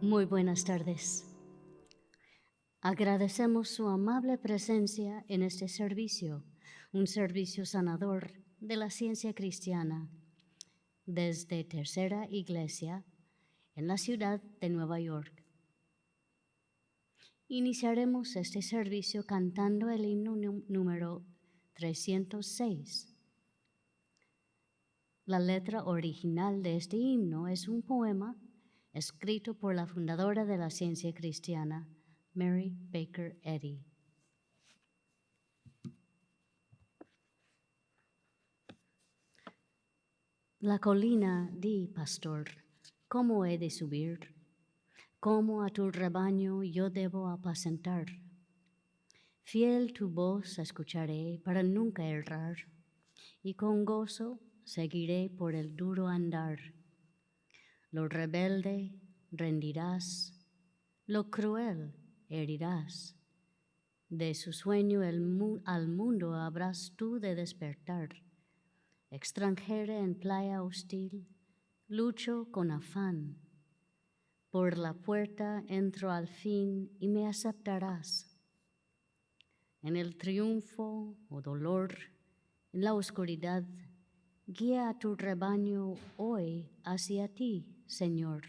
Muy buenas tardes. Agradecemos su amable presencia en este servicio, un servicio sanador de la ciencia cristiana, desde Tercera Iglesia en la ciudad de Nueva York. Iniciaremos este servicio cantando el himno número 306. La letra original de este himno es un poema escrito por la fundadora de la ciencia cristiana, Mary Baker Eddy. La colina, di, pastor, ¿cómo he de subir? ¿Cómo a tu rebaño yo debo apacentar? Fiel tu voz escucharé para nunca errar, y con gozo seguiré por el duro andar. Lo rebelde rendirás, lo cruel herirás. De su sueño al mundo habrás tú de despertar. Extranjera en playa hostil, lucho con afán. Por la puerta entro al fin y me aceptarás. En el triunfo o dolor, en la oscuridad, guía a tu rebaño hoy hacia ti, Señor.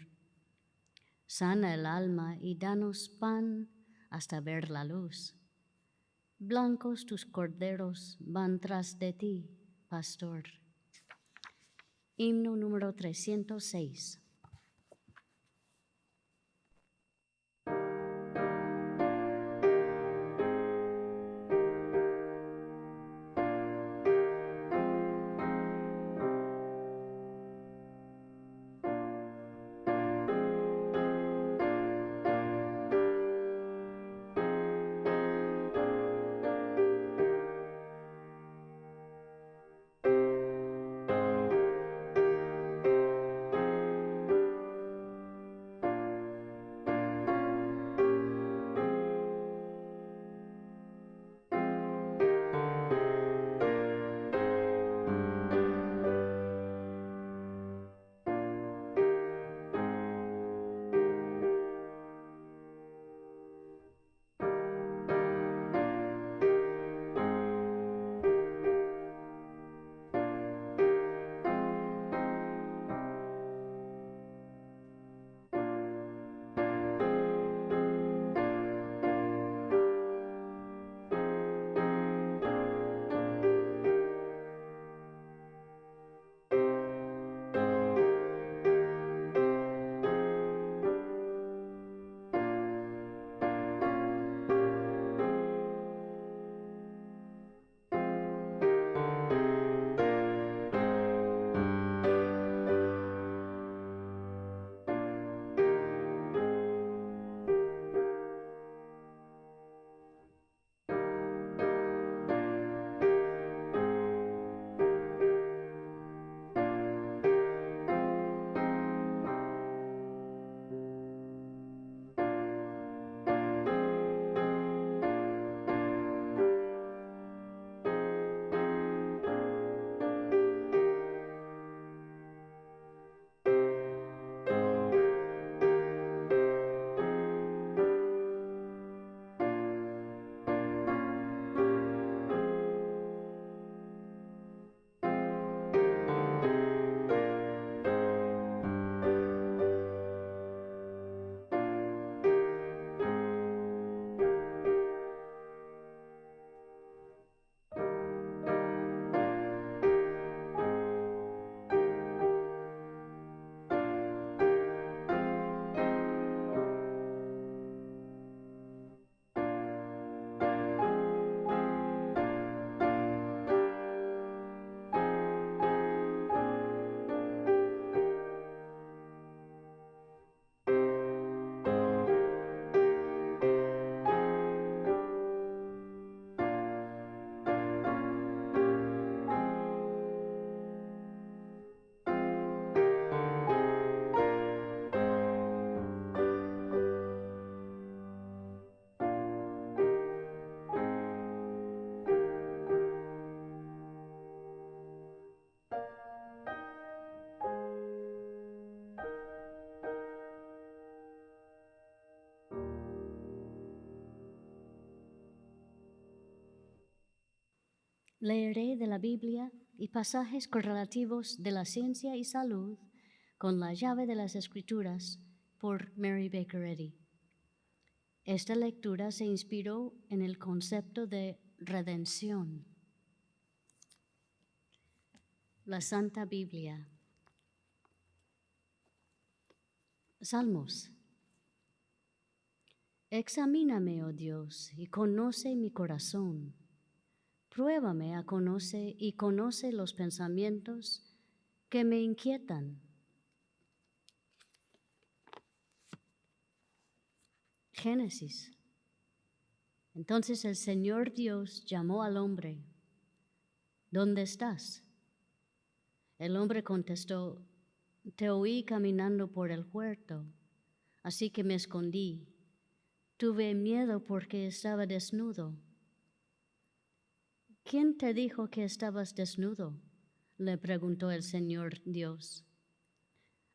Sana el alma y danos pan hasta ver la luz. Blancos tus corderos van tras de ti, pastor. Himno número 306. Leeré de la Biblia y pasajes correlativos de la ciencia y salud con la llave de las Escrituras por Mary Baker Eddy. Esta lectura se inspiró en el concepto de redención. La Santa Biblia. Salmos. Examíname, oh Dios, y conoce mi corazón. Pruébame y conoce los pensamientos que me inquietan. Génesis. Entonces el Señor Dios llamó al hombre. ¿Dónde estás? El hombre contestó, te oí caminando por el huerto, así que me escondí. Tuve miedo porque estaba desnudo. ¿Quién te dijo que estabas desnudo? Le preguntó el Señor Dios.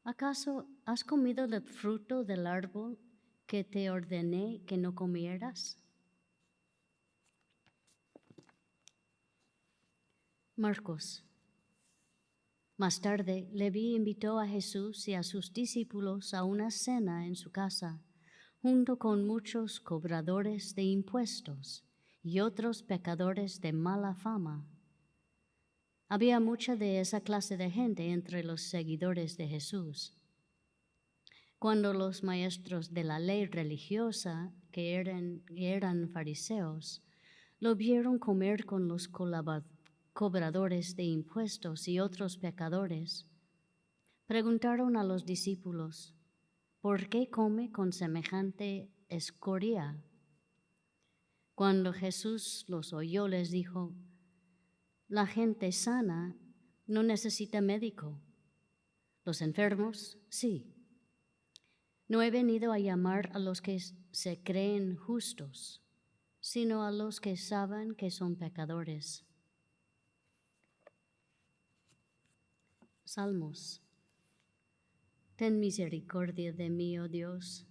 ¿Acaso has comido del fruto del árbol que te ordené que no comieras? Marcos. Más tarde, Leví invitó a Jesús y a sus discípulos a una cena en su casa, junto con muchos cobradores de impuestos y otros pecadores de mala fama. Había mucha de esa clase de gente entre los seguidores de Jesús. Cuando los maestros de la ley religiosa, que eran fariseos, lo vieron comer con los cobradores de impuestos y otros pecadores, preguntaron a los discípulos, ¿por qué come con semejante escoria? Cuando Jesús los oyó, les dijo, la gente sana no necesita médico, los enfermos sí. No he venido a llamar a los que se creen justos, sino a los que saben que son pecadores. Salmos. Ten misericordia de mí, oh Dios,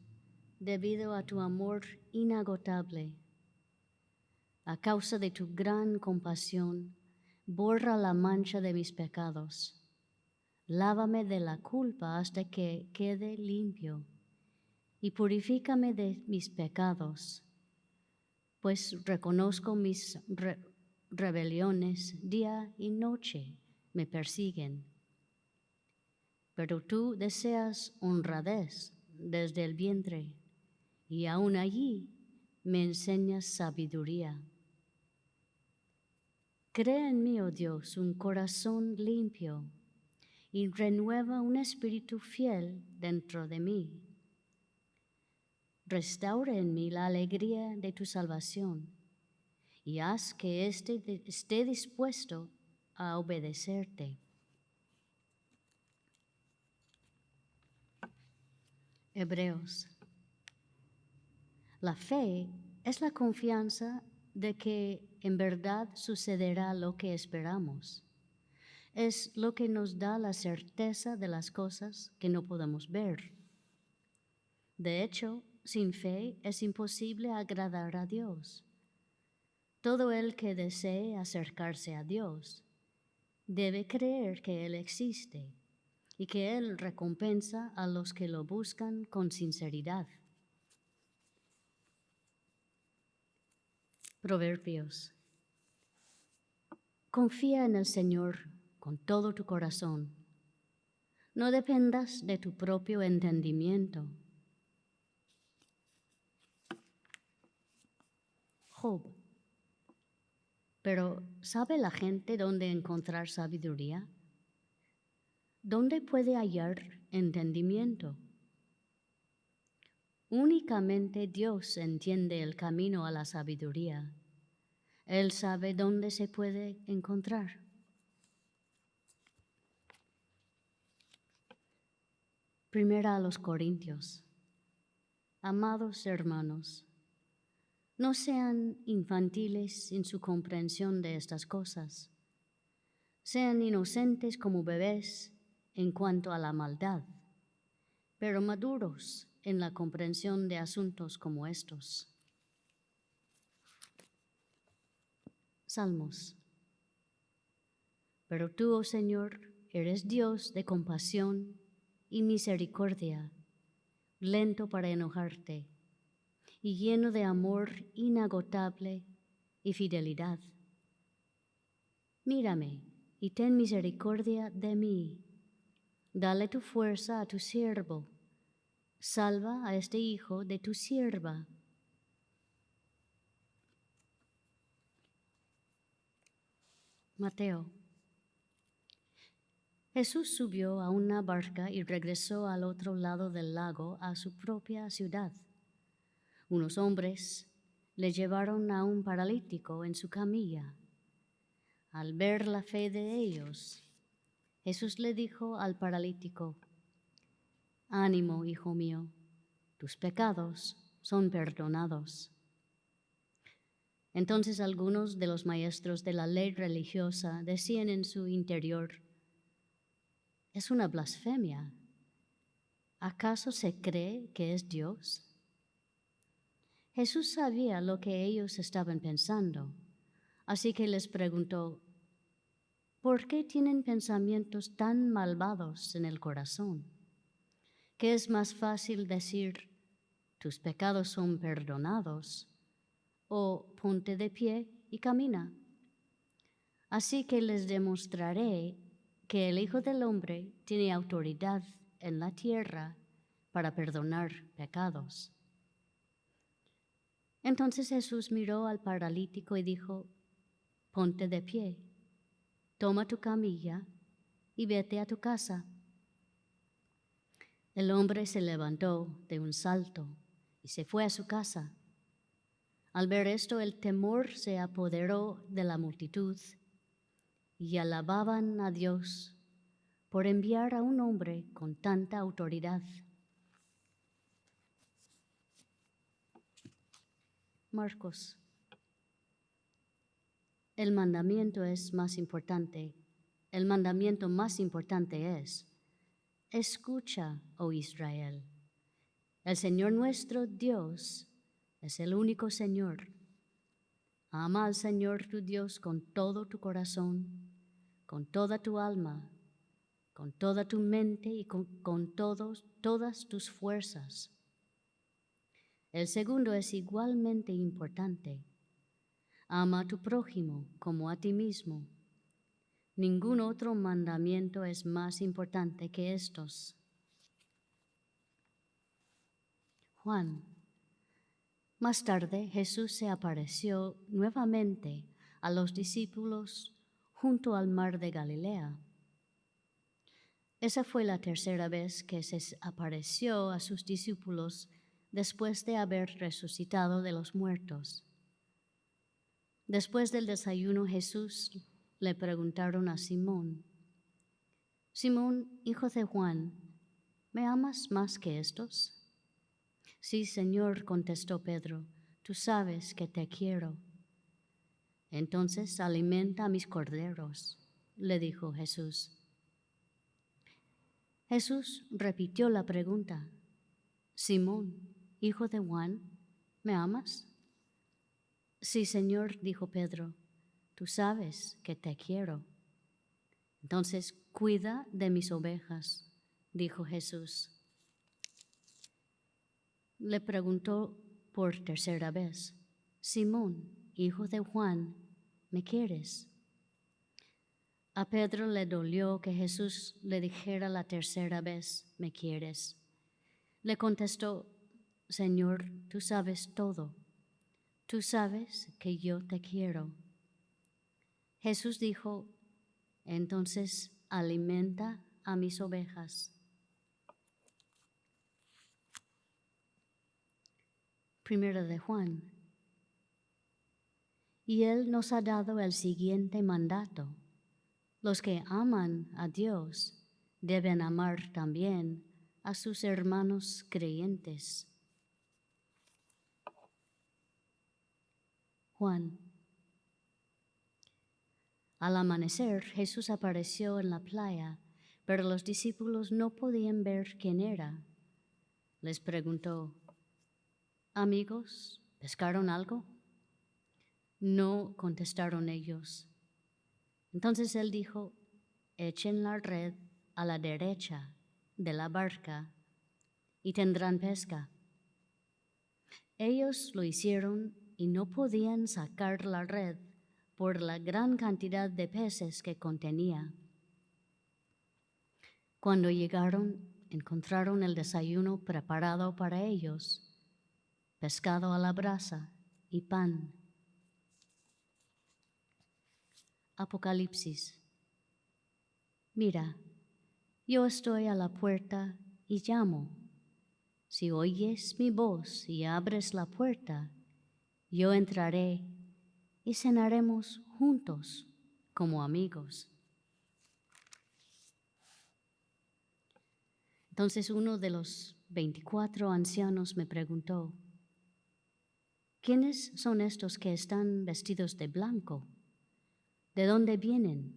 debido a tu amor inagotable. A causa de tu gran compasión, borra la mancha de mis pecados. Lávame de la culpa hasta que quede limpio y purifícame de mis pecados, pues reconozco mis rebeliones día y noche me persiguen. Pero tú deseas honradez desde el vientre, y aún allí me enseñas sabiduría. Crea en mí, oh Dios, un corazón limpio, y renueva un espíritu fiel dentro de mí. Restaura en mí la alegría de tu salvación, y haz que esté dispuesto a obedecerte. Hebreos. La fe es la confianza de que en verdad sucederá lo que esperamos. Es lo que nos da la certeza de las cosas que no podemos ver. De hecho, sin fe es imposible agradar a Dios. Todo el que desee acercarse a Dios debe creer que Él existe y que Él recompensa a los que lo buscan con sinceridad. Proverbios. Confía en el Señor con todo tu corazón. No dependas de tu propio entendimiento. Job. Pero ¿sabe la gente dónde encontrar sabiduría? ¿Dónde puede hallar entendimiento? Únicamente Dios entiende el camino a la sabiduría. Él sabe dónde se puede encontrar. Primera a los Corintios. Amados hermanos, no sean infantiles en su comprensión de estas cosas. Sean inocentes como bebés en cuanto a la maldad, pero maduros en la comprensión de asuntos como estos. Salmos. Pero tú, oh Señor, eres Dios de compasión y misericordia, lento para enojarte y lleno de amor inagotable y fidelidad. Mírame y ten misericordia de mí. Dale tu fuerza a tu siervo. Salva a este hijo de tu sierva. Mateo. Jesús subió a una barca y regresó al otro lado del lago a su propia ciudad. Unos hombres le llevaron a un paralítico en su camilla. Al ver la fe de ellos, Jesús le dijo al paralítico: «Ánimo, hijo mío, tus pecados son perdonados». Entonces algunos de los maestros de la ley religiosa decían en su interior: «Es una blasfemia. ¿Acaso se cree que es Dios?». Jesús sabía lo que ellos estaban pensando, así que les preguntó: «¿Por qué tienen pensamientos tan malvados en el corazón? ¿Qué es más fácil decir: tus pecados son perdonados, o ponte de pie y camina? Así que les demostraré que el Hijo del Hombre tiene autoridad en la tierra para perdonar pecados». Entonces Jesús miró al paralítico y dijo: «Ponte de pie, toma tu camilla y vete a tu casa». El hombre se levantó de un salto y se fue a su casa. Al ver esto, el temor se apoderó de la multitud y alababan a Dios por enviar a un hombre con tanta autoridad. Marcos. El mandamiento más importante es: escucha, oh Israel, el Señor nuestro Dios es el único Señor. Ama al Señor tu Dios con todo tu corazón, con toda tu alma, con toda tu mente y con todas tus fuerzas. El segundo es igualmente importante: ama a tu prójimo como a ti mismo. Ningún otro mandamiento es más importante que estos. Juan. Más tarde, Jesús se apareció nuevamente a los discípulos junto al mar de Galilea. Esa fue la tercera vez que se apareció a sus discípulos después de haber resucitado de los muertos. Después del desayuno, Jesús le preguntaron a Simón: «Simón, hijo de Juan, ¿me amas más que estos?». «Sí, Señor», contestó Pedro, «tú sabes que te quiero». «Entonces alimenta a mis corderos», le dijo Jesús. Jesús repitió la pregunta: «Simón, hijo de Juan, ¿me amas?». «Sí, Señor», dijo Pedro, «tú sabes que te quiero». «Entonces cuida de mis ovejas», dijo Jesús. Le preguntó por tercera vez: «Simón, hijo de Juan, ¿me quieres?». A Pedro le dolió que Jesús le dijera la tercera vez: «¿Me quieres?». Le contestó: «Señor, tú sabes todo. Tú sabes que yo te quiero». Jesús dijo: «Entonces alimenta a mis ovejas». Primera de Juan. Y Él nos ha dado el siguiente mandato: los que aman a Dios deben amar también a sus hermanos creyentes. Juan. Al amanecer, Jesús apareció en la playa, pero los discípulos no podían ver quién era. Les preguntó: «Amigos, ¿pescaron algo?». «No», contestaron ellos. Entonces él dijo: echen la red a la derecha de la barca y tendrán pesca. Ellos lo hicieron y no podían sacar la red por la gran cantidad de peces que contenía. Cuando llegaron, encontraron el desayuno preparado para ellos, pescado a la brasa y pan. Apocalipsis. Mira, yo estoy a la puerta y llamo. Si oyes mi voz y abres la puerta, yo entraré y cenaremos juntos como amigos. Entonces uno de los 24 ancianos me preguntó, ¿quiénes son estos que están vestidos de blanco? ¿De dónde vienen?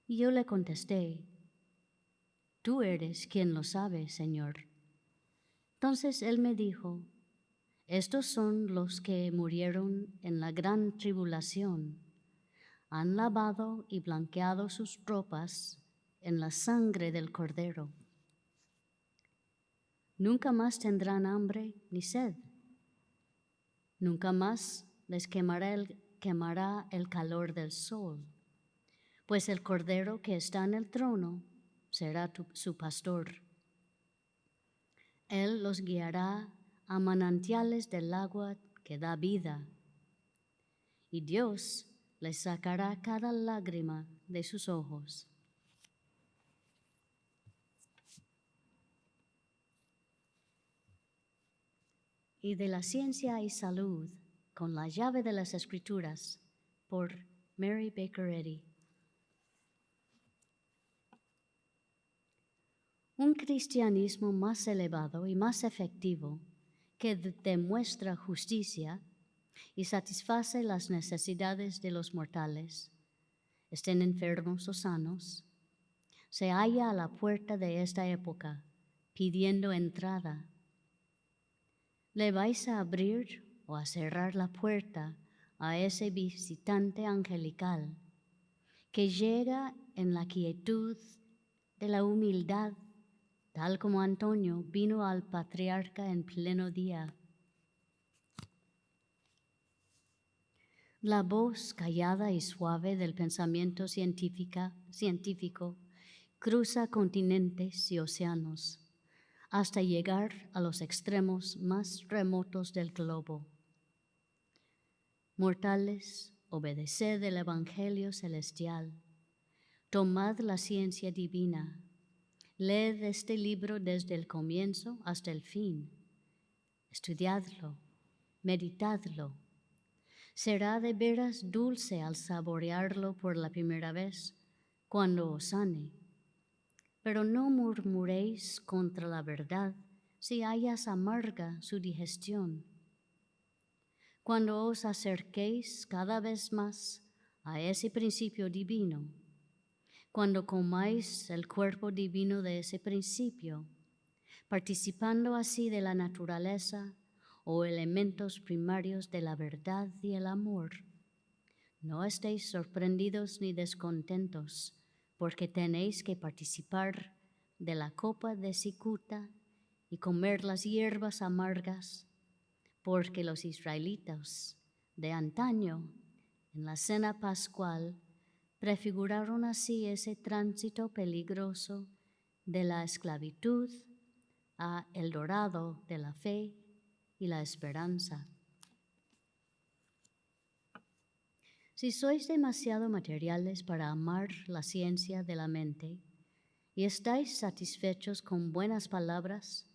Y yo le contesté, tú eres quien lo sabe, Señor. Entonces él me dijo, estos son los que murieron en la gran tribulación. Han lavado y blanqueado sus ropas en la sangre del Cordero. Nunca más tendrán hambre ni sed. Nunca más les quemará el calor del sol, pues el Cordero que está en el trono será su pastor. Él los guiará a manantiales del agua que da vida, y Dios les sacará cada lágrima de sus ojos. Y de la ciencia y salud, con la llave de las Escrituras, por Mary Baker Eddy. Un cristianismo más elevado y más efectivo que demuestra justicia y satisface las necesidades de los mortales, estén enfermos o sanos, se halla a la puerta de esta época pidiendo entrada. ¿Le vais a abrir o a cerrar la puerta a ese visitante angelical que llega en la quietud de la humildad, tal como Antonio vino al patriarca en pleno día? La voz callada y suave del pensamiento científico cruza continentes y océanos hasta llegar a los extremos más remotos del globo. Mortales, obedeced el Evangelio celestial, tomad la ciencia divina, leed este libro desde el comienzo hasta el fin, estudiadlo, meditadlo. Será de veras dulce al saborearlo por la primera vez, cuando os sane. Pero no murmuréis contra la verdad si hayas amarga su digestión. Cuando os acerquéis cada vez más a ese principio divino, cuando comáis el cuerpo divino de ese principio, participando así de la naturaleza o elementos primarios de la verdad y el amor, no estéis sorprendidos ni descontentos, porque tenéis que participar de la copa de cicuta y comer las hierbas amargas, porque los israelitas de antaño, en la cena pascual, prefiguraron así ese tránsito peligroso de la esclavitud a el dorado de la fe y la esperanza. Si sois demasiado materiales para amar la ciencia de la mente y estáis satisfechos con buenas palabras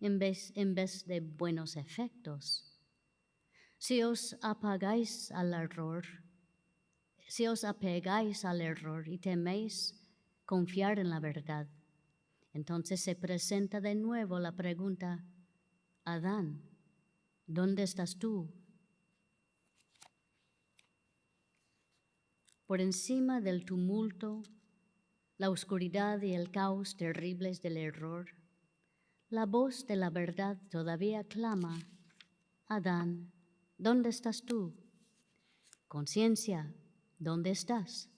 en vez de buenos efectos, si os apegáis al error y teméis confiar en la verdad, entonces se presenta de nuevo la pregunta, Adán, ¿dónde estás tú? Por encima del tumulto, la oscuridad y el caos terribles del error, la voz de la verdad todavía clama, Adán, ¿dónde estás tú? Conciencia, ¿dónde estás?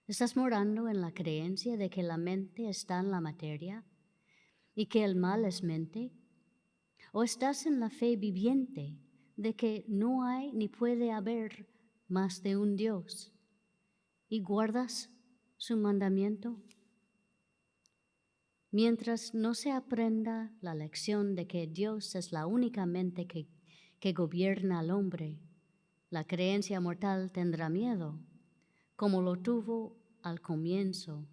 ¿Estás morando en la creencia de que la mente está en la materia y que el mal es mente? ¿O estás en la fe viviente de que no hay ni puede haber más de un Dios y guardas su mandamiento? Mientras no se aprenda la lección de que Dios es la única mente que gobierna al hombre, la creencia mortal tendrá miedo, como lo tuvo al comienzo,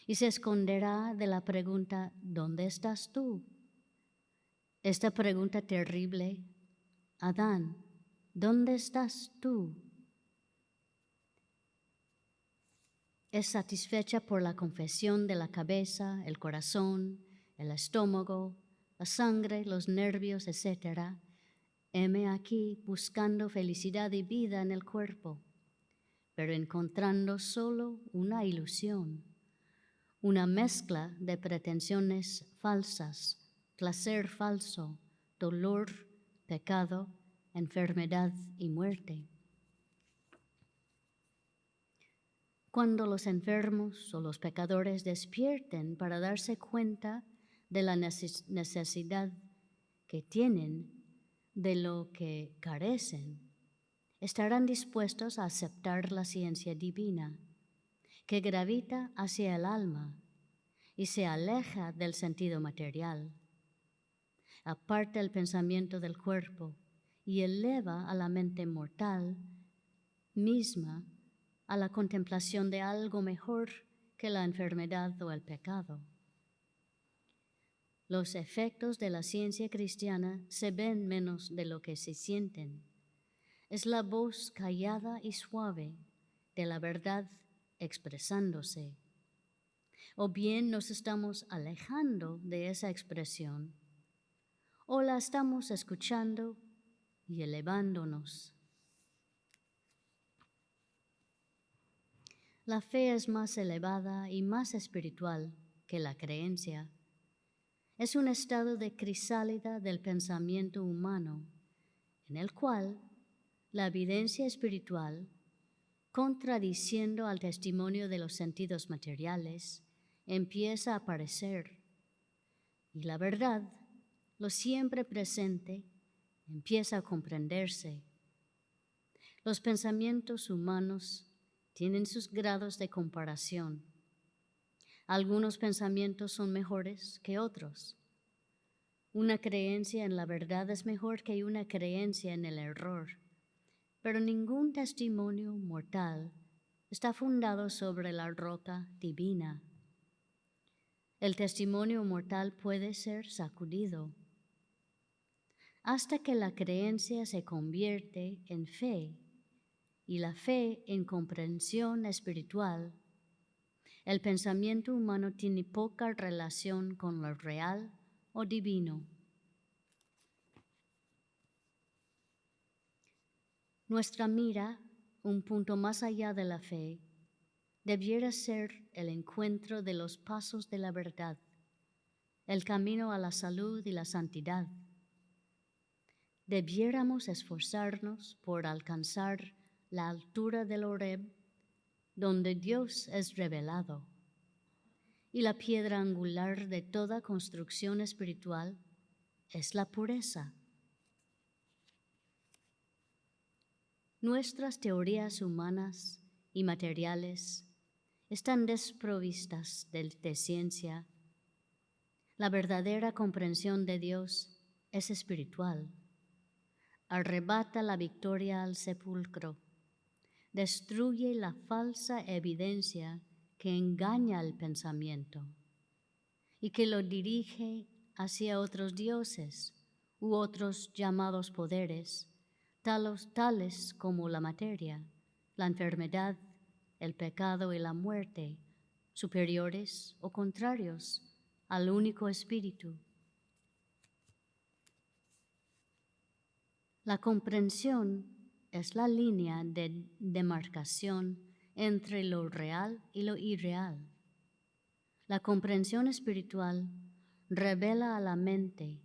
y se esconderá de la pregunta, ¿dónde estás tú? Esta pregunta terrible, Adán, ¿dónde estás tú? Es satisfecha por la confesión de la cabeza, el corazón, el estómago, la sangre, los nervios, etc. Heme aquí buscando felicidad y vida en el cuerpo, pero encontrando solo una ilusión, una mezcla de pretensiones falsas, placer falso, dolor, pecado, enfermedad y muerte. Cuando los enfermos o los pecadores despierten para darse cuenta de la necesidad que tienen, de lo que carecen, estarán dispuestos a aceptar la ciencia divina, que gravita hacia el alma y se aleja del sentido material, aparta el pensamiento del cuerpo y eleva a la mente mortal misma a la contemplación de algo mejor que la enfermedad o el pecado. Los efectos de la ciencia cristiana se ven menos de lo que se sienten. Es la voz callada y suave de la verdad expresándose. O bien nos estamos alejando de esa expresión, o la estamos escuchando y elevándonos. La fe es más elevada y más espiritual que la creencia. Es un estado de crisálida del pensamiento humano, en el cual la evidencia espiritual, contradiciendo al testimonio de los sentidos materiales, empieza a aparecer, y la verdad, lo siempre presente, empieza a comprenderse. Los pensamientos humanos tienen sus grados de comparación. Algunos pensamientos son mejores que otros. Una creencia en la verdad es mejor que una creencia en el error, pero ningún testimonio mortal está fundado sobre la roca divina. El testimonio mortal puede ser sacudido hasta que la creencia se convierte en fe y la fe en comprensión espiritual. El pensamiento humano tiene poca relación con lo real o divino. Nuestra mira, un punto más allá de la fe, debiera ser el encuentro de los pasos de la verdad, el camino a la salud y la santidad. Debiéramos esforzarnos por alcanzar la altura del Horeb, donde Dios es revelado, y la piedra angular de toda construcción espiritual es la pureza. Nuestras teorías humanas y materiales están desprovistas de ciencia. La verdadera comprensión de Dios es espiritual. Arrebata la victoria al sepulcro. Destruye la falsa evidencia que engaña al pensamiento y que lo dirige hacia otros dioses u otros llamados poderes, tales como la materia, la enfermedad, el pecado y la muerte, superiores o contrarios al único espíritu. La comprensión es la línea de demarcación entre lo real y lo irreal. La comprensión espiritual revela a la mente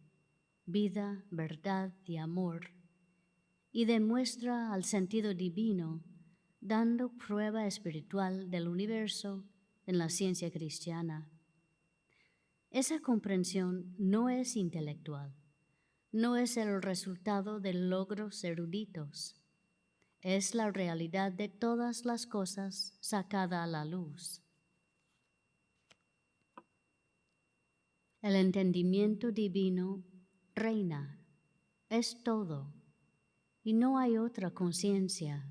vida, verdad y amor, y demuestra al sentido divino dando prueba espiritual del universo en la ciencia cristiana. Esa comprensión no es intelectual, no es el resultado de logros eruditos, es la realidad de todas las cosas sacada a la luz. El entendimiento divino reina, es todo, y no hay otra conciencia.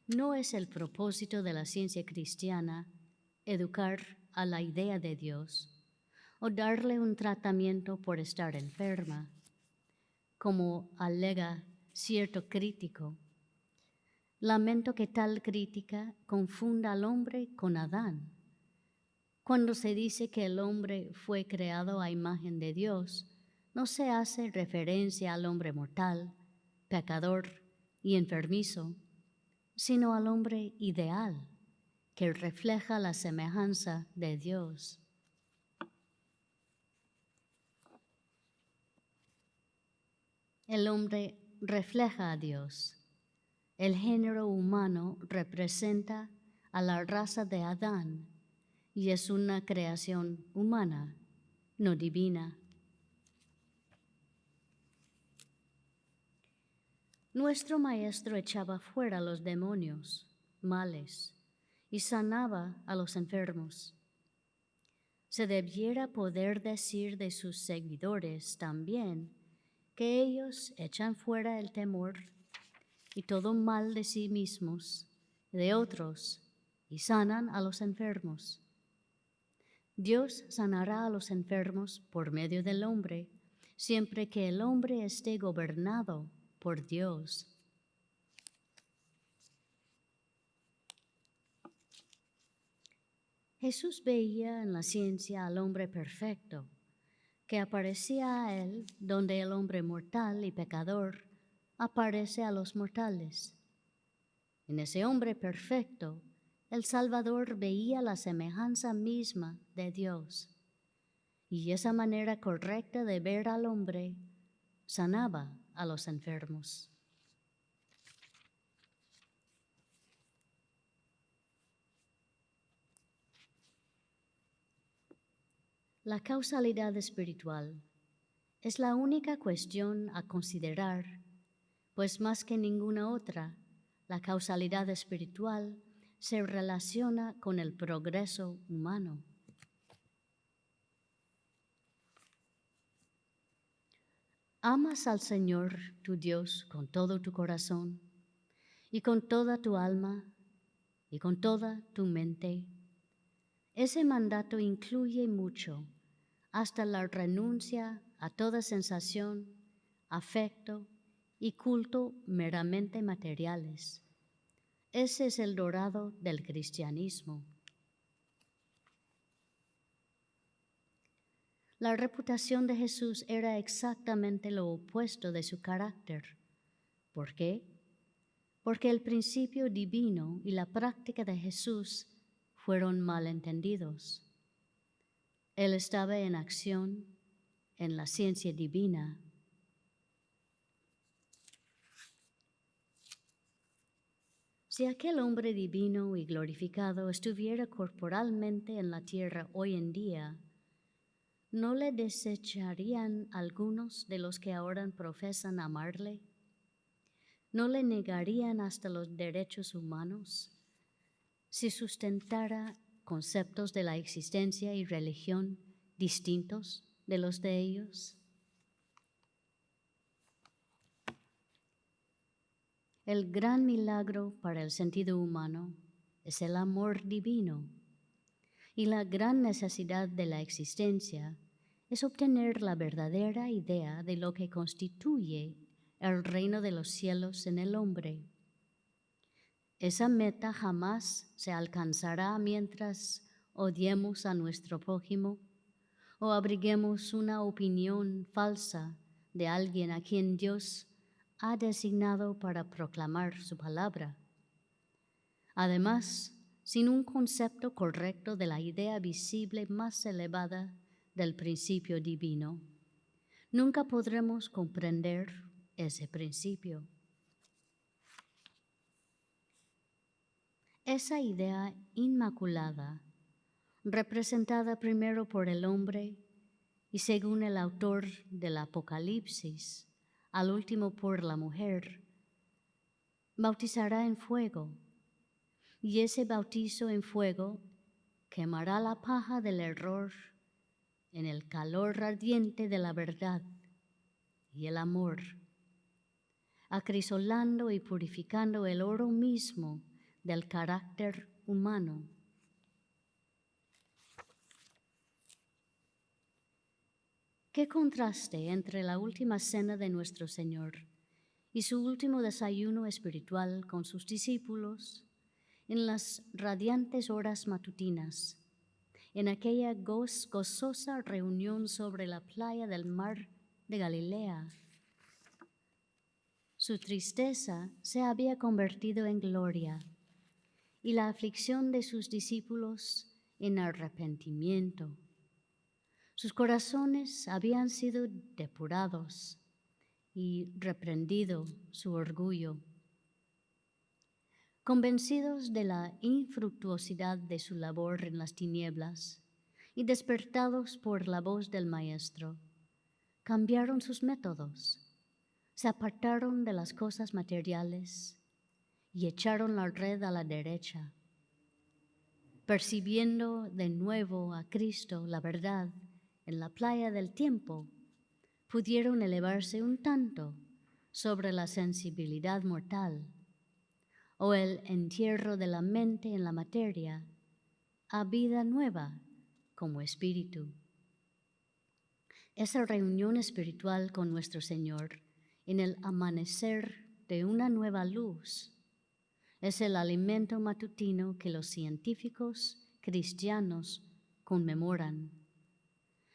No es el propósito de la ciencia cristiana educar a la idea de Dios o darle un tratamiento por estar enferma, como alega cierto crítico. Lamento que tal crítica confunda al hombre con Adán. Cuando se dice que el hombre fue creado a imagen de Dios, no se hace referencia al hombre mortal, pecador y enfermizo, sino al hombre ideal, que refleja la semejanza de Dios. El hombre refleja a Dios. El género humano representa a la raza de Adán y es una creación humana, no divina. Nuestro maestro echaba fuera los demonios, males, y sanaba a los enfermos. Se debiera poder decir de sus seguidores también que ellos echan fuera el temor y todo mal de sí mismos, de otros, y sanan a los enfermos. Dios sanará a los enfermos por medio del hombre, siempre que el hombre esté gobernado por Dios. Jesús veía en la ciencia al hombre perfecto, que aparecía a él donde el hombre mortal y pecador aparece a los mortales. En ese hombre perfecto, el Salvador veía la semejanza misma de Dios, y esa manera correcta de ver al hombre sanaba a los enfermos. La causalidad espiritual es la única cuestión a considerar, pues más que ninguna otra, la causalidad espiritual se relaciona con el progreso humano. Amas al Señor tu Dios con todo tu corazón y con toda tu alma y con toda tu mente. Ese mandato incluye mucho, hasta la renuncia a toda sensación, afecto y culto meramente materiales. Ese es el dorado del cristianismo. La reputación de Jesús era exactamente lo opuesto de su carácter. ¿Por qué? Porque el principio divino y la práctica de Jesús fueron malentendidos. Él estaba en acción en la ciencia divina. Si aquel hombre divino y glorificado estuviera corporalmente en la tierra hoy en día, ¿no le desecharían algunos de los que ahora profesan amarle? ¿No le negarían hasta los derechos humanos si sustentara conceptos de la existencia y religión distintos de los de ellos? El gran milagro para el sentido humano es el amor divino, y la gran necesidad de la existencia es obtener la verdadera idea de lo que constituye el reino de los cielos en el hombre. Esa meta jamás se alcanzará mientras odiemos a nuestro prójimo o abriguemos una opinión falsa de alguien a quien Dios ha designado para proclamar su palabra. Además, sin un concepto correcto de la idea visible más elevada del principio divino, nunca podremos comprender ese principio. Esa idea inmaculada, representada primero por el hombre y según el autor del Apocalipsis, al último por la mujer, bautizará en fuego, y ese bautizo en fuego quemará la paja del error en el calor ardiente de la verdad y el amor, acrisolando y purificando el oro mismo del carácter humano. Qué contraste entre la última cena de nuestro Señor y su último desayuno espiritual con sus discípulos en las radiantes horas matutinas, en aquella gozosa reunión sobre la playa del mar de Galilea. Su tristeza se había convertido en gloria y la aflicción de sus discípulos en arrepentimiento. Sus corazones habían sido depurados y reprendido su orgullo. Convencidos de la infructuosidad de su labor en las tinieblas y despertados por la voz del Maestro, cambiaron sus métodos, se apartaron de las cosas materiales y echaron la red a la derecha. Percibiendo de nuevo a Cristo, la verdad, en la playa del tiempo, pudieron elevarse un tanto sobre la sensibilidad mortal o el entierro de la mente en la materia a vida nueva como espíritu. Esa reunión espiritual con nuestro Señor en el amanecer de una nueva luz es el alimento matutino que los científicos cristianos conmemoran.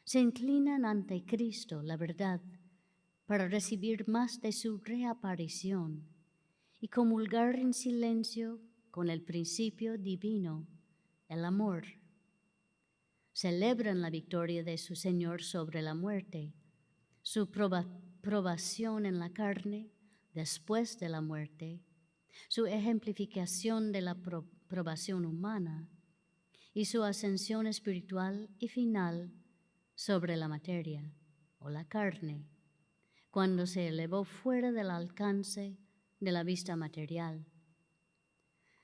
Se inclinan ante Cristo, la verdad, para recibir más de su reaparición y comulgar en silencio con el principio divino, el amor. Celebran la victoria de su Señor sobre la muerte, su probación en la carne después de la muerte, su ejemplificación de la probación humana y su ascensión espiritual y final sobre la materia o la carne, cuando se elevó fuera del alcance de la vista material.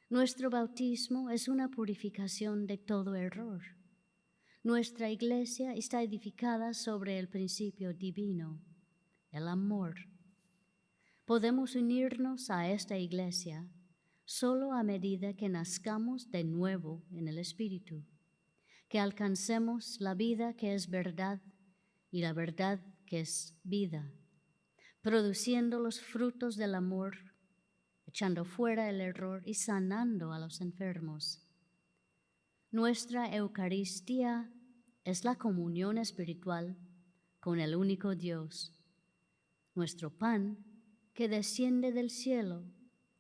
Nuestro bautismo es una purificación de todo error. Nuestra iglesia está edificada sobre el principio divino, el amor. Podemos unirnos a esta iglesia solo a medida que nazcamos de nuevo en el Espíritu, que alcancemos la vida que es verdad y la verdad que es vida, produciendo los frutos del amor, echando fuera el error y sanando a los enfermos. Nuestra Eucaristía es la comunión espiritual con el único Dios. Nuestro pan que desciende del cielo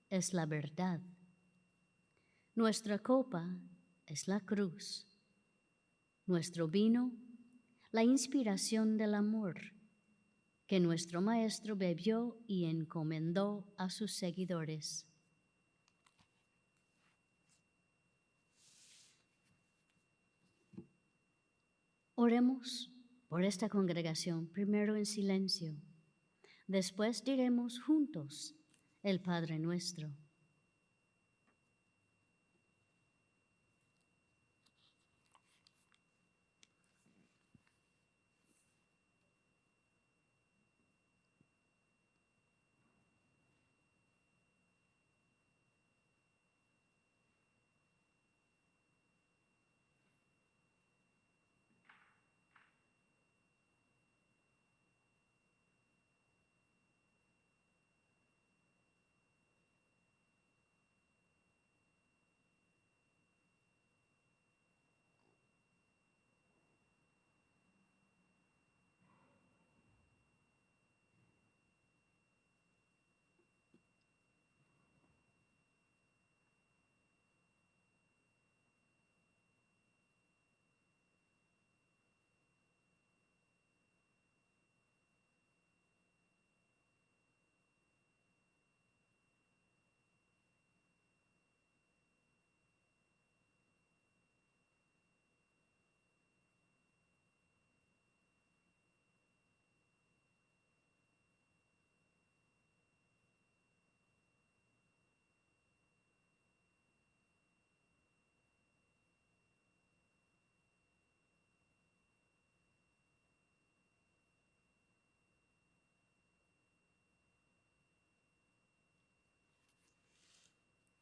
es la verdad. Nuestra copa es la cruz. Nuestro vino, la inspiración del amor que nuestro Maestro bebió y encomendó a sus seguidores. Oremos por esta congregación, primero en silencio. Después diremos juntos el Padre Nuestro.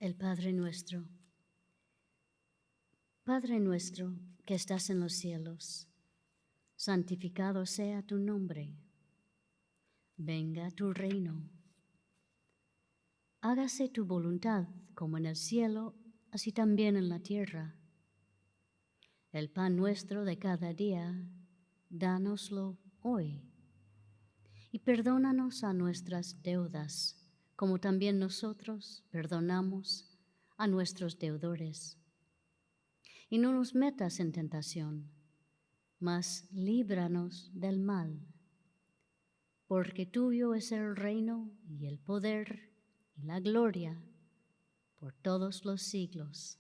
El Padre nuestro. Padre nuestro que estás en los cielos, santificado sea tu nombre. Venga tu reino. Hágase tu voluntad como en el cielo, así también en la tierra. El pan nuestro de cada día, dánoslo hoy. Y perdónanos a nuestras deudas, como también nosotros perdonamos a nuestros deudores. Y no nos metas en tentación, mas líbranos del mal. Porque tuyo es el reino y el poder y la gloria por todos los siglos.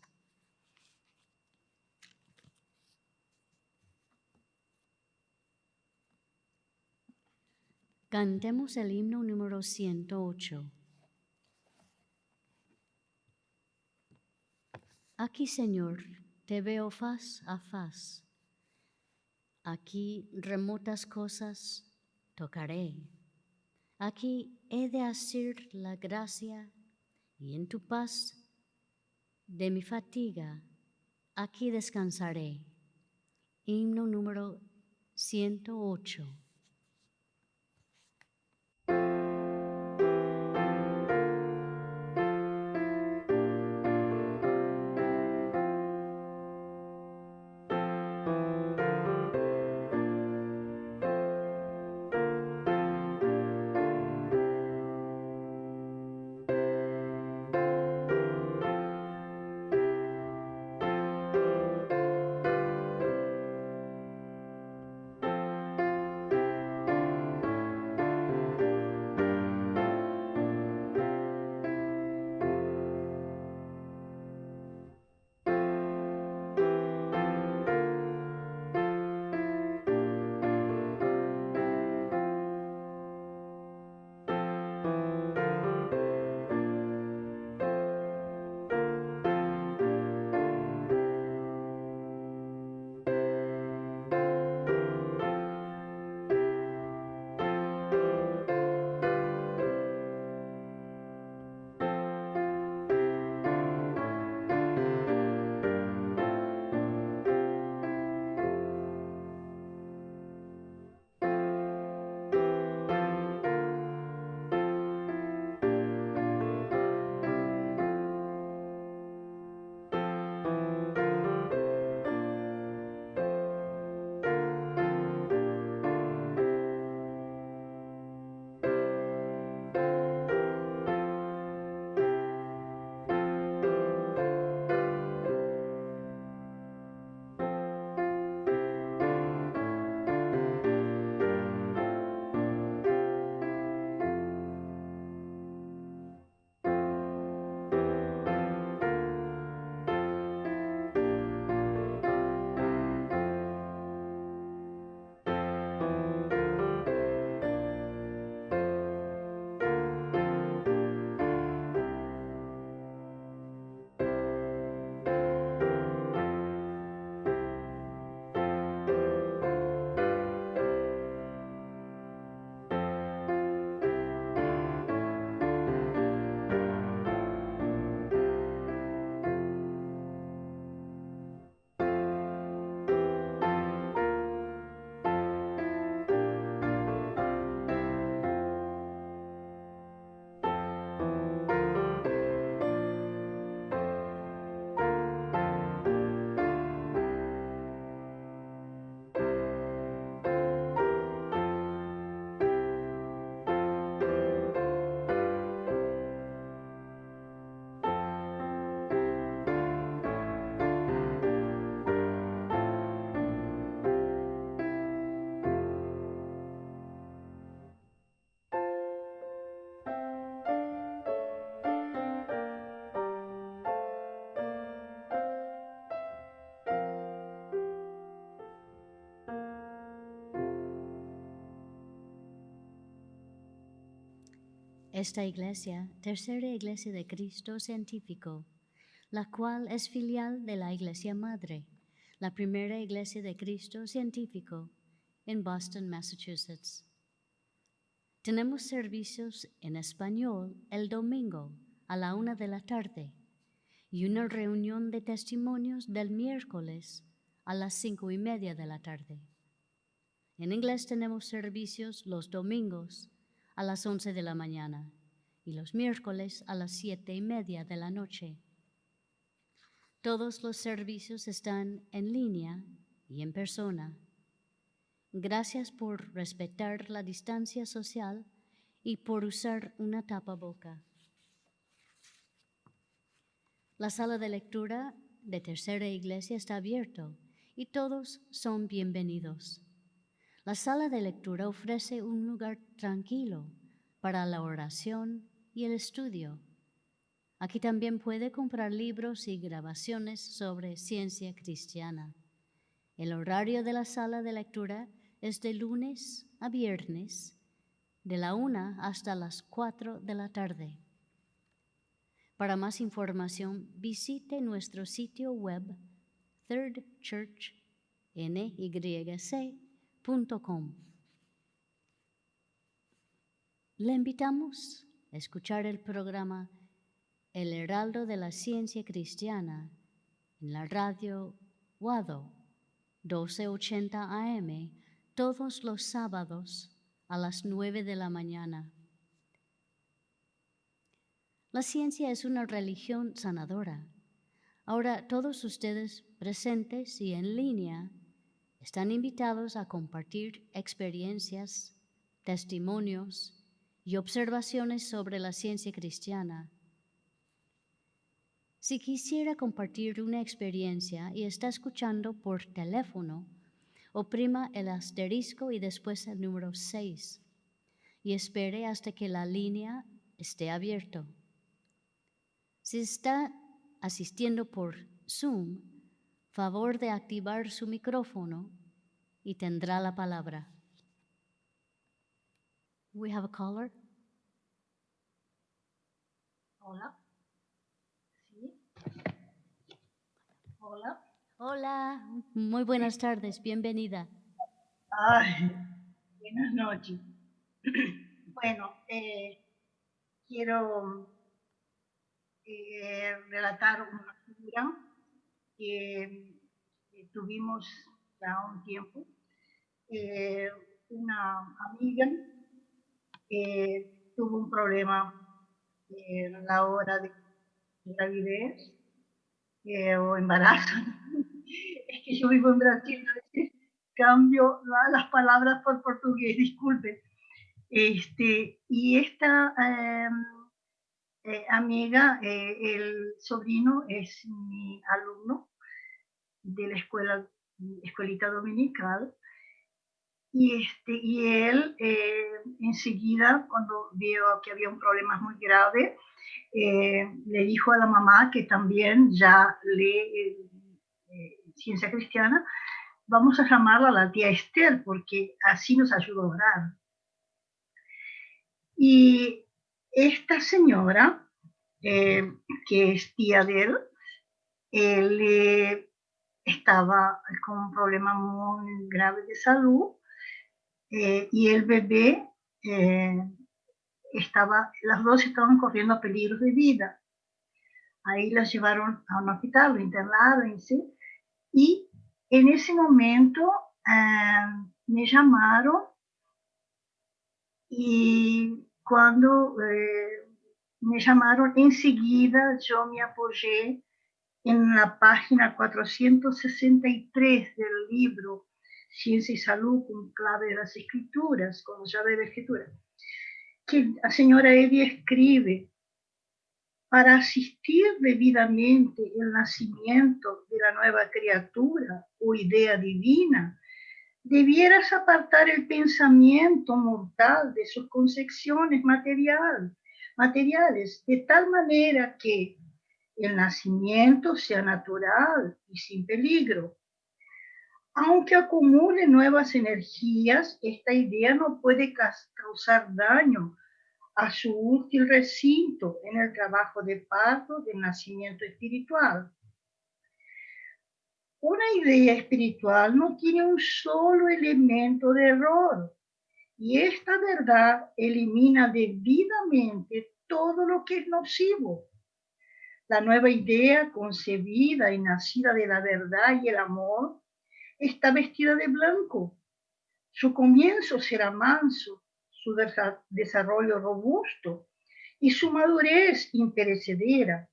Cantemos el himno número 108. Aquí, Señor, te veo faz a faz. Aquí remotas cosas tocaré. Aquí he de hacer la gracia y en tu paz de mi fatiga aquí descansaré. Himno número 108. Esta iglesia, tercera iglesia de Cristo científico, la cual es filial de la Iglesia Madre, la primera iglesia de Cristo científico en Boston, Massachusetts. Tenemos servicios en español el domingo a la 1 de la tarde y una reunión de testimonios del miércoles a las 5:30 de la tarde. En inglés tenemos servicios los domingos a las 11 de la mañana y los miércoles a las 7:30 de la noche. Todos los servicios están en línea y en persona. Gracias por respetar la distancia social y por usar una tapaboca. La sala de lectura de Tercera Iglesia está abierta y todos son bienvenidos. La sala de lectura ofrece un lugar tranquilo para la oración y el estudio. Aquí también puede comprar libros y grabaciones sobre ciencia cristiana. El horario de la sala de lectura es de lunes a viernes, de la 1 hasta las 4 de la tarde. Para más información, visite nuestro sitio web thirdchurchnyc.com. Le invitamos a escuchar el programa El Heraldo de la Ciencia Cristiana en la radio WADO 1280 AM todos los sábados a las 9 de la mañana. La ciencia es una religión sanadora. Ahora todos ustedes presentes y en línea están invitados a compartir experiencias, testimonios y observaciones sobre la ciencia cristiana. Si quisiera compartir una experiencia y está escuchando por teléfono, oprima el asterisco y después el número 6 y espere hasta que la línea esté abierta. Si está asistiendo por Zoom, favor de activar su micrófono y tendrá la palabra. We have a caller. Hola. Sí. Hola. Hola, muy buenas tardes, bienvenida. Ay, buenas noches. Bueno, quiero relatar una figura que tuvimos ya un tiempo. Una amiga tuvo un problema en la hora de gravidez o embarazo. Es que yo vivo en Brasil, a veces cambio las palabras por portugués, disculpe. Y esta amiga, el sobrino es mi alumno de la escuelita dominical, y él enseguida, cuando vio que había un problema muy grave, le dijo a la mamá, que también ya lee ciencia cristiana, vamos a llamarla la tía Esther, porque así nos ayudó a orar. Y esta señora, que es tía de él, estaba con un problema muy grave de salud, y el bebé las dos estaban corriendo peligros de vida. Ahí las llevaron a un hospital, lo internaron, ¿sí? Y en ese momento me llamaron, y cuando me llamaron, enseguida yo me apoyé en la página 463 del libro Ciencia y Salud con clave de las Escrituras, con llave de la Escritura, que la señora Eddy escribe: para asistir debidamente el nacimiento de la nueva criatura o idea divina, debieras apartar el pensamiento mortal de sus concepciones materiales, de tal manera que el nacimiento sea natural y sin peligro. Aunque acumule nuevas energías, esta idea no puede causar daño a su útil recinto en el trabajo de parto del nacimiento espiritual. Una idea espiritual no tiene un solo elemento de error, y esta verdad elimina debidamente todo lo que es nocivo. La nueva idea, concebida y nacida de la verdad y el amor, está vestida de blanco. Su comienzo será manso, su desarrollo robusto y su madurez imperecedera.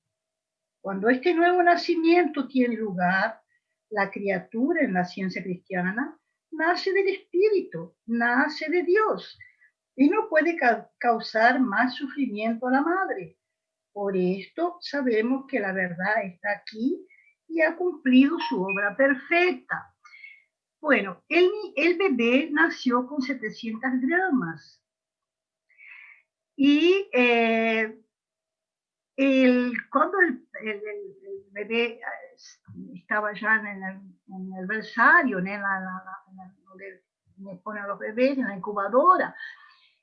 Cuando este nuevo nacimiento tiene lugar, la criatura en la ciencia cristiana nace del Espíritu, nace de Dios y no puede causar más sufrimiento a la madre. Por esto sabemos que la verdad está aquí y ha cumplido su obra perfecta. Bueno, el bebé nació con 700 gramas y cuando el bebé estaba ya en el versario, donde le ponen los bebés, en la incubadora,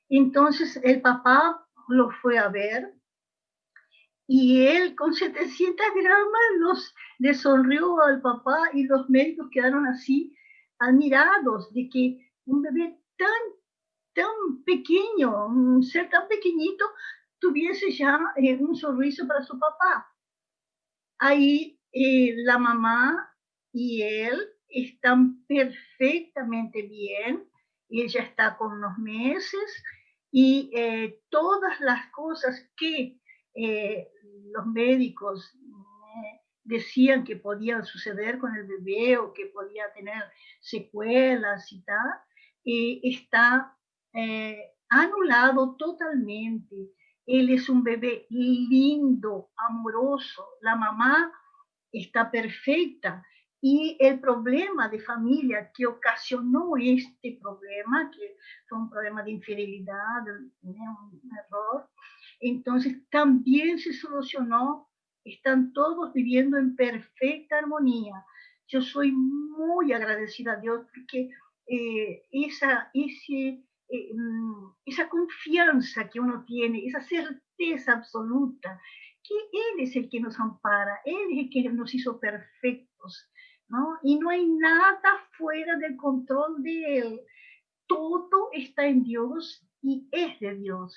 entonces el papá lo fue a ver y él con 700 gramas le sonrió al papá y los médicos quedaron así admirados de que un bebé tan pequeño, un ser tan pequeñito, tuviese ya un sonriso para su papá. Ahí la mamá y él están perfectamente bien, ella está con unos meses y todas las cosas que los médicos decían que podían suceder con el bebé o que podía tener secuelas y tal, está anulado totalmente. Él es un bebé lindo, amoroso, la mamá está perfecta. Y el problema de familia que ocasionó este problema, que fue un problema de infidelidad, un error, entonces también se solucionó, están todos viviendo en perfecta armonía. Yo soy muy agradecida a Dios porque esa confianza que uno tiene, esa certeza absoluta, que Él es el que nos ampara, Él es el que nos hizo perfectos, ¿no? Y no hay nada fuera del control de Él. Todo está en Dios y es de Dios.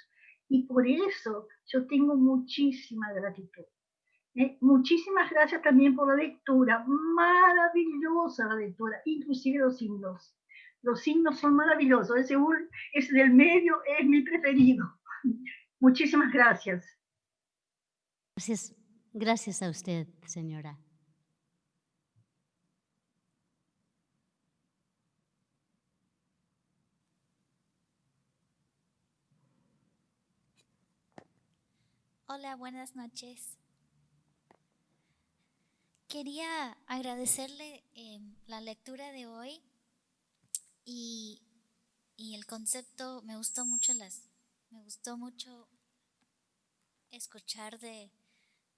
Y por eso yo tengo muchísima gratitud. Muchísimas gracias también por la lectura, maravillosa la lectura, inclusive los signos. Los signos son maravillosos, ese del medio es mi preferido. Muchísimas gracias. Gracias, gracias a usted, señora. Hola, buenas noches. Quería agradecerle la lectura de hoy y, y el concepto. Me gustó mucho escuchar de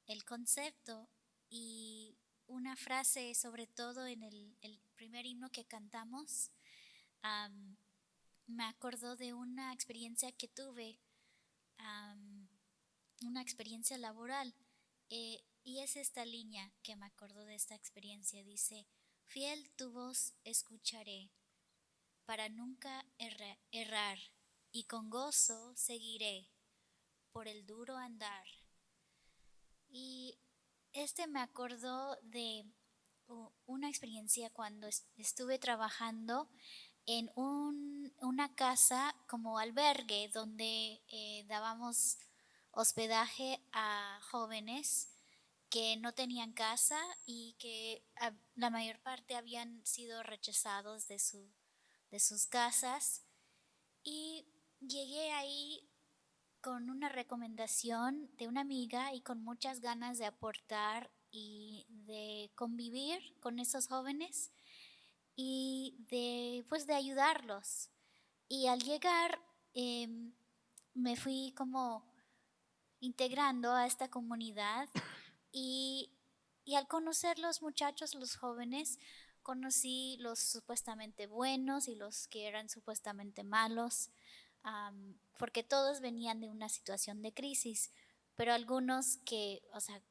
el concepto y una frase, sobre todo en el primer himno que cantamos. Me acordó de una experiencia que tuve, una experiencia laboral. Y es esta línea que me acordó de esta experiencia. Dice: fiel tu voz escucharé, para nunca errar, y con gozo seguiré por el duro andar. Y me acordó de una experiencia cuando estuve trabajando en una casa como albergue donde dábamos hospedaje a jóvenes que no tenían casa y que la mayor parte habían sido rechazados de sus casas. Y llegué ahí con una recomendación de una amiga y con muchas ganas de aportar y de convivir con esos jóvenes y de ayudarlos. Y al llegar me fui como integrando a esta comunidad y, y al conocer los muchachos, los jóvenes, conocí los supuestamente buenos y los que eran supuestamente malos, porque todos venían de una situación de crisis, pero algunos que, o sea,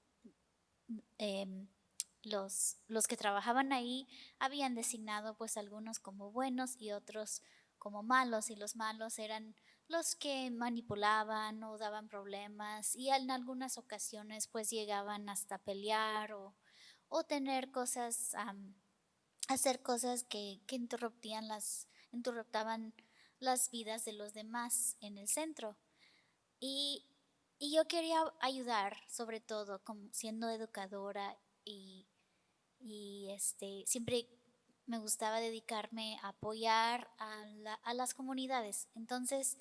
los que trabajaban ahí habían designado pues algunos como buenos y otros como malos, y los malos eran los que manipulaban o daban problemas y en algunas ocasiones pues llegaban hasta pelear o tener cosas, hacer cosas que interruptaban las vidas de los demás en el centro. Y, y yo quería ayudar, sobre todo como siendo educadora siempre me gustaba dedicarme a apoyar a las comunidades. Entonces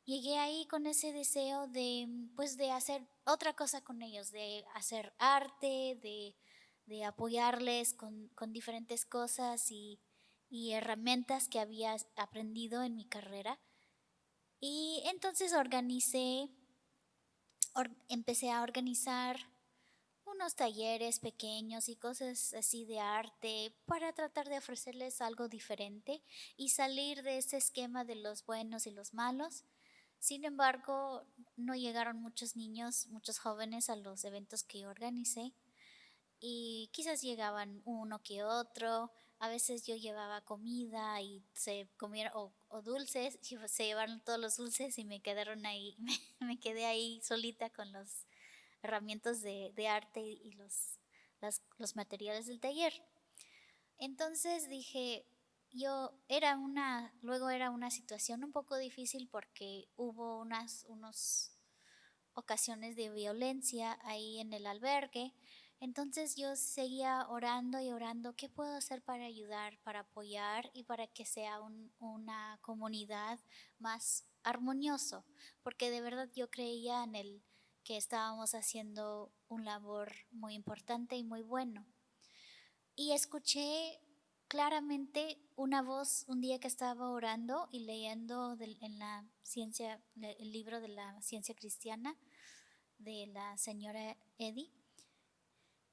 llegué ahí con ese deseo de, pues, de hacer otra cosa con ellos, de hacer arte, de apoyarles con diferentes cosas y herramientas que había aprendido en mi carrera. Y entonces empecé a organizar unos talleres pequeños y cosas así de arte para tratar de ofrecerles algo diferente y salir de ese esquema de los buenos y los malos. Sin embargo, no llegaron muchos niños, muchos jóvenes a los eventos que yo organicé y quizás llegaban uno que otro. A veces yo llevaba comida y se comieron o dulces, y se llevaron todos los dulces y me quedaron ahí, me quedé ahí solita con los herramientas de arte y los materiales del taller. Entonces dije, luego era una situación un poco difícil porque hubo unas ocasiones de violencia ahí en el albergue. Entonces yo seguía orando y orando, ¿qué puedo hacer para ayudar, para apoyar y para que sea una comunidad más armonioso? Porque de verdad yo creía que estábamos haciendo un labor muy importante y muy bueno. Y escuché claramente una voz un día que estaba orando y leyendo el libro de la ciencia cristiana de la señora Eddy.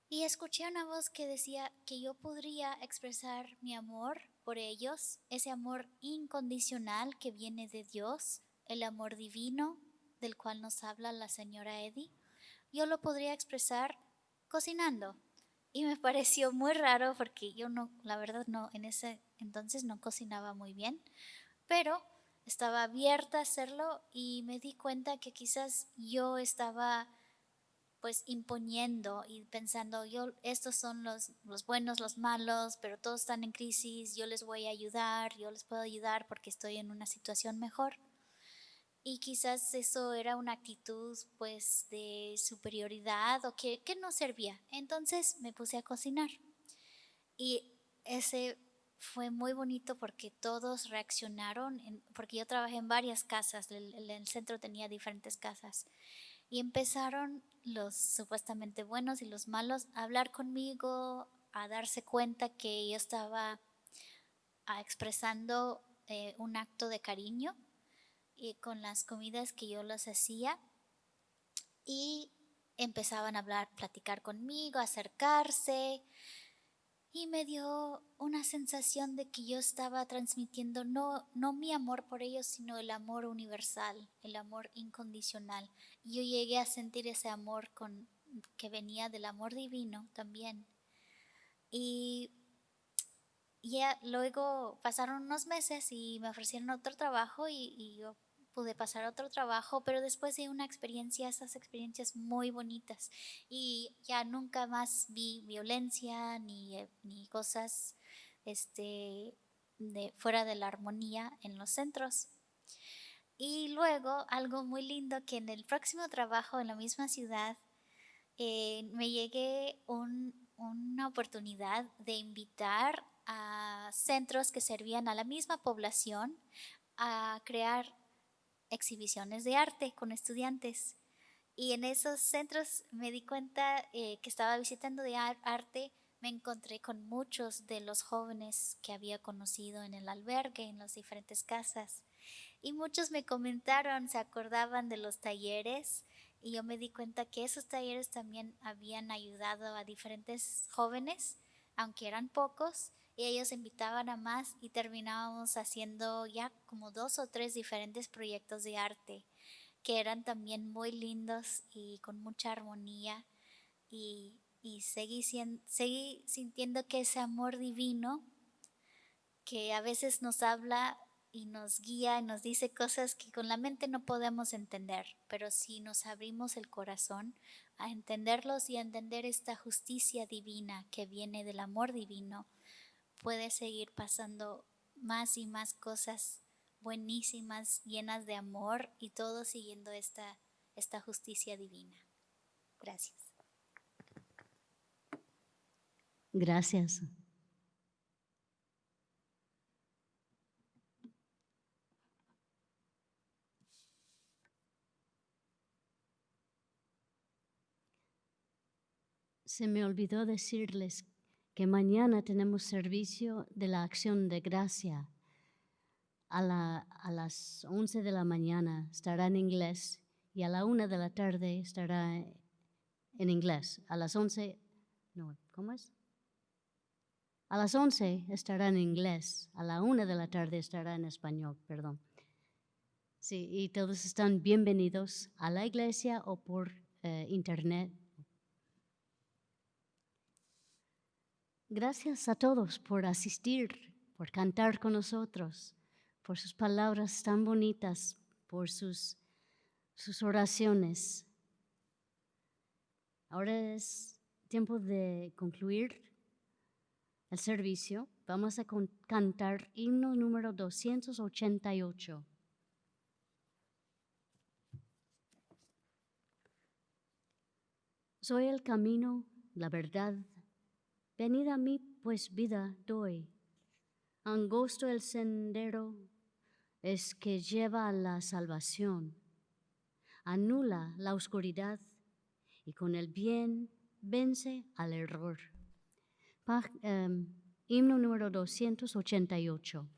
Y escuché una voz que decía que yo podría expresar mi amor por ellos, ese amor incondicional que viene de Dios, el amor divino del cual nos habla la señora Eddy. Yo lo podría expresar cocinando. Y me pareció muy raro porque yo no, la verdad no, en ese entonces no cocinaba muy bien, pero estaba abierta a hacerlo y me di cuenta que quizás yo estaba pues imponiendo y pensando, estos son los buenos, los malos, pero todos están en crisis, yo les voy a ayudar, yo les puedo ayudar porque estoy en una situación mejor. Y quizás eso era una actitud pues de superioridad o que no servía. Entonces me puse a cocinar y ese fue muy bonito porque todos reaccionaron, porque yo trabajé en varias casas, el centro tenía diferentes casas y empezaron los supuestamente buenos y los malos a hablar conmigo, a darse cuenta que yo estaba expresando un acto de cariño y con las comidas que yo les hacía y empezaban a hablar, platicar conmigo, acercarse y me dio una sensación de que yo estaba transmitiendo no mi amor por ellos, sino el amor universal, el amor incondicional. Y yo llegué a sentir ese amor que venía del amor divino también. Y ya luego pasaron unos meses y me ofrecieron otro trabajo y yo pude pasar a otro trabajo, pero después de esas experiencias muy bonitas y ya nunca más vi violencia ni cosas fuera de la armonía en los centros. Y luego algo muy lindo que en el próximo trabajo en la misma ciudad me llegué una oportunidad de invitar a centros que servían a la misma población a crear exhibiciones de arte con estudiantes. Y en esos centros me di cuenta que estaba visitando de arte, me encontré con muchos de los jóvenes que había conocido en el albergue, en las diferentes casas. Y muchos me comentaron, se acordaban de los talleres y yo me di cuenta que esos talleres también habían ayudado a diferentes jóvenes, aunque eran pocos, y ellos invitaban a más y terminábamos haciendo ya como 2 o 3 diferentes proyectos de arte que eran también muy lindos y con mucha armonía y seguí sintiendo que ese amor divino que a veces nos habla y nos guía y nos dice cosas que con la mente no podemos entender, pero si nos abrimos el corazón a entenderlos y a entender esta justicia divina que viene del amor divino, puede seguir pasando más y más cosas buenísimas, llenas de amor y todo siguiendo esta justicia divina. Gracias. Gracias. Se me olvidó decirles que mañana tenemos servicio de la acción de gracia. A las 11 de la mañana estará en inglés y a la 1 de la tarde estará en inglés. A las 11, no, ¿cómo es? A las 11 estará en inglés, a la 1 de la tarde estará en español, perdón. Sí, y todos están bienvenidos a la iglesia o por internet. Gracias a todos por asistir, por cantar con nosotros, por sus palabras tan bonitas, por sus oraciones. Ahora es tiempo de concluir el servicio. Vamos a cantar himno número 288. Soy el camino, la verdad. Venid a mí, pues vida doy. Angosto el sendero es que lleva a la salvación. Anula la oscuridad y con el bien vence al error. Himno número 288.